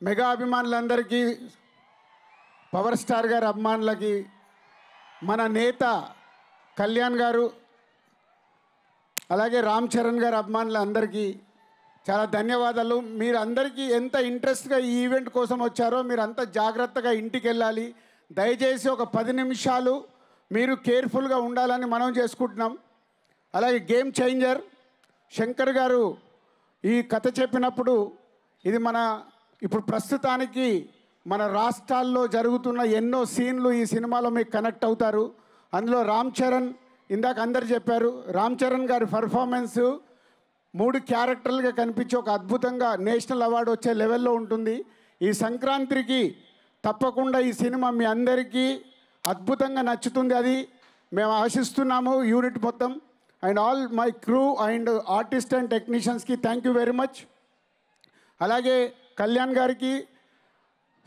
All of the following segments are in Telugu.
మెగా అభిమానులందరికీ, పవర్ స్టార్ గారి అభిమానులకి, మన నేత కళ్యాణ్ గారు అలాగే రామ్ చరణ్ గారి అభిమానులందరికీ చాలా ధన్యవాదాలు. మీరు అందరికీ ఎంత ఇంట్రెస్ట్గా ఈ ఈవెంట్ కోసం వచ్చారో మీరు అంత జాగ్రత్తగా ఇంటికి వెళ్ళాలి. దయచేసి ఒక 10 నిమిషాలు మీరు కేర్ఫుల్గా ఉండాలని మనం చేసుకుంటున్నాం. అలాగే గేమ్ చేంజర్ శంకర్ గారు ఈ కథ చెప్పినప్పుడు ఇది ఇప్పుడు ప్రస్తుతానికి మన రాష్ట్రాల్లో జరుగుతున్న ఎన్నో సీన్లు ఈ సినిమాలో మీకు కనెక్ట్ అవుతారు. అందులో రామ్ చరణ్, ఇందాక అందరు చెప్పారు, రామ్ చరణ్ గారి పర్ఫార్మెన్స్ 3 క్యారెక్టర్లుగా కనిపించి ఒక అద్భుతంగా నేషనల్ అవార్డు వచ్చే లెవెల్లో ఉంటుంది. ఈ సంక్రాంతికి తప్పకుండా ఈ సినిమా మీ అందరికీ అద్భుతంగా నచ్చుతుంది, అది మేము ఆశిస్తున్నాము. యూనిట్ మొత్తం and all my crew and artist and టెక్నీషియన్స్కి థ్యాంక్ యూ వెరీ మచ్. అలాగే కళ్యాణ్ గారికి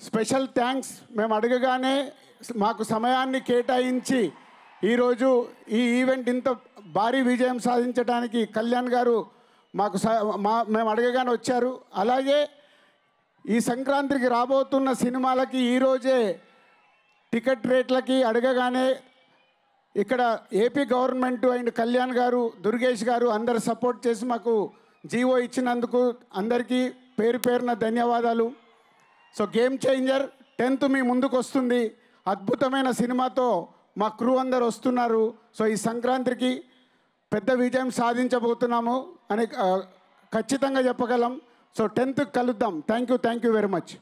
స్పెషల్ థ్యాంక్స్. మేము అడగగానే మాకు సమయాన్ని కేటాయించి ఈరోజు ఈ ఈవెంట్ ఇంత భారీ విజయం సాధించడానికి కళ్యాణ్ గారు మేము అడగగానే వచ్చారు. అలాగే ఈ సంక్రాంతికి రాబోతున్న సినిమాలకి ఈరోజే టికెట్ రేట్లకి అడగగానే ఇక్కడ ఏపీ గవర్నమెంట్ అండ్ కళ్యాణ్ గారు, దుర్గేష్ గారు అందరు సపోర్ట్ చేసి మాకు జీవో ఇచ్చినందుకు అందరికీ పేరు పేరున ధన్యవాదాలు. సో గేమ్ చేంజర్ 10th మీ ముందుకు వస్తుంది. అద్భుతమైన సినిమాతో మా క్రూ అందరు వస్తున్నారు. సో ఈ సంక్రాంతికి పెద్ద విజయం సాధించబోతున్నాము అని ఖచ్చితంగా చెప్పగలం. సో 10th కలుద్దాం. Thank you very much.